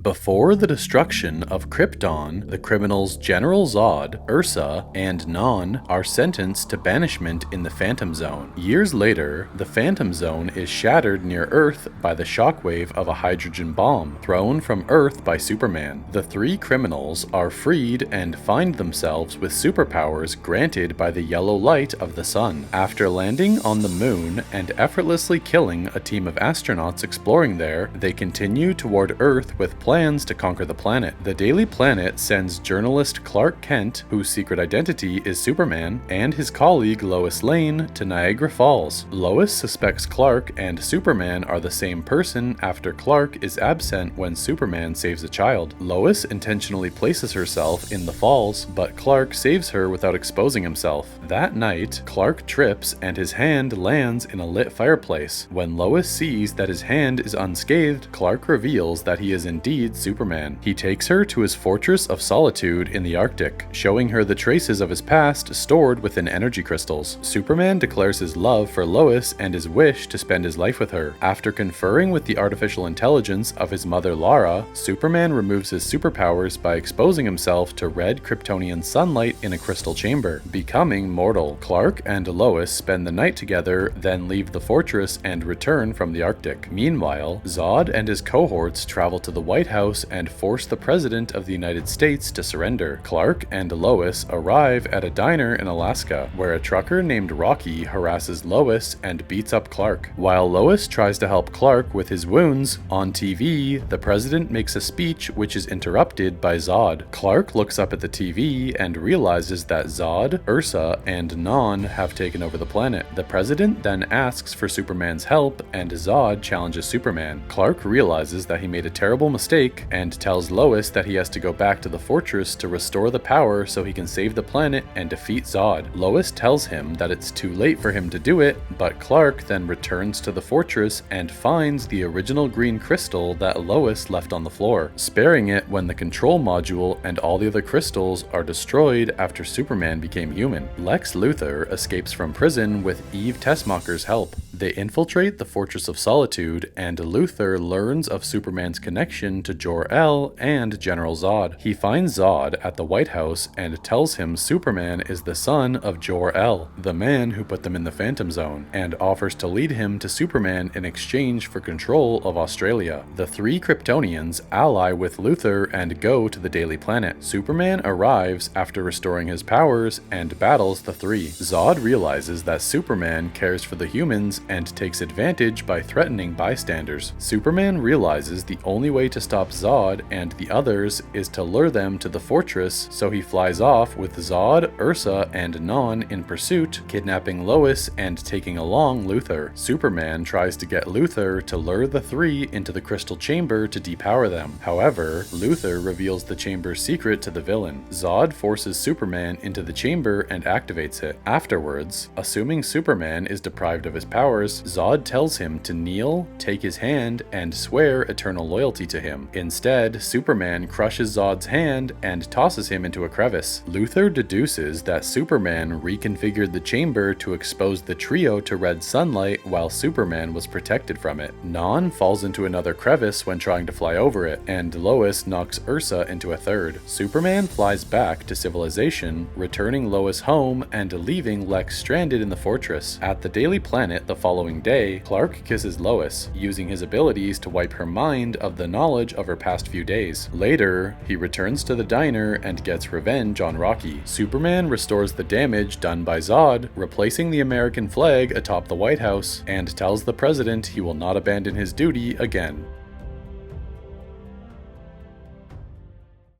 Before the destruction of Krypton, the criminals General Zod, Ursa, and Non are sentenced to banishment in the Phantom Zone. Years later, the Phantom Zone is shattered near Earth by the shockwave of a hydrogen bomb thrown from Earth by Superman. The three criminals are freed and find themselves with superpowers granted by the yellow light of the sun. After landing on the moon and effortlessly killing a team of astronauts exploring there, they continue toward Earth with plans to conquer the planet. The Daily Planet sends journalist Clark Kent, whose secret identity is Superman, and his colleague Lois Lane to Niagara Falls. Lois suspects Clark and Superman are the same person after Clark is absent when Superman saves a child. Lois intentionally places herself in the falls, but Clark saves her without exposing himself. That night, Clark trips and his hand lands in a lit fireplace. When Lois sees that his hand is unscathed, Clark reveals that he is indeed Superman. He takes her to his fortress of solitude in the Arctic, showing her the traces of his past stored within energy crystals. Superman declares his love for Lois and his wish to spend his life with her. After conferring with the artificial intelligence of his mother Lara, Superman removes his superpowers by exposing himself to red Kryptonian sunlight in a crystal chamber, becoming mortal. Clark and Lois spend the night together, then leave the fortress and return from the Arctic. Meanwhile, Zod and his cohorts travel to the White House and force the President of the United States to surrender. Clark and Lois arrive at a diner in Alaska, where a trucker named Rocky harasses Lois and beats up Clark. While Lois tries to help Clark with his wounds, on TV, the President makes a speech which is interrupted by Zod. Clark looks up at the TV and realizes that Zod, Ursa, and Non have taken over the planet. The President then asks for Superman's help, and Zod challenges Superman. Clark realizes that he made a terrible mistake and tells Lois that he has to go back to the fortress to restore the power so he can save the planet and defeat Zod. Lois tells him that it's too late for him to do it, but Clark then returns to the fortress and finds the original green crystal that Lois left on the floor, sparing it when the control module and all the other crystals are destroyed after Superman became human. Lex Luthor escapes from prison with Eve Tessmacher's help. They infiltrate the Fortress of Solitude, and Luthor learns of Superman's connection to Jor-El and General Zod. He finds Zod at the White House and tells him Superman is the son of Jor-El, the man who put them in the Phantom Zone, and offers to lead him to Superman in exchange for control of Australia. The three Kryptonians ally with Luthor and go to the Daily Planet. Superman arrives after restoring his powers and battles the three. Zod realizes that Superman cares for the humans and takes advantage by threatening bystanders. Superman realizes the only way to stop Zod and the others is to lure them to the fortress, so he flies off with Zod, Ursa, and Non in pursuit, kidnapping Lois and taking along Luthor. Superman tries to get Luthor to lure the three into the crystal chamber to depower them. However, Luthor reveals the chamber's secret to the villain. Zod forces Superman into the chamber and activates it. Afterwards, assuming Superman is deprived of his powers, Zod tells him to kneel, take his hand, and swear eternal loyalty to him. Instead, Superman crushes Zod's hand and tosses him into a crevice. Luthor deduces that Superman reconfigured the chamber to expose the trio to red sunlight while Superman was protected from it. Non falls into another crevice when trying to fly over it, and Lois knocks Ursa into a third. Superman flies back to civilization, returning Lois home and leaving Lex stranded in the fortress. At the Daily Planet the following day, Clark kisses Lois, using his abilities to wipe her mind of the knowledge of her past few days. Later, he returns to the diner and gets revenge on Rocky. Superman restores the damage done by Zod, replacing the American flag atop the White House, and tells the president he will not abandon his duty again.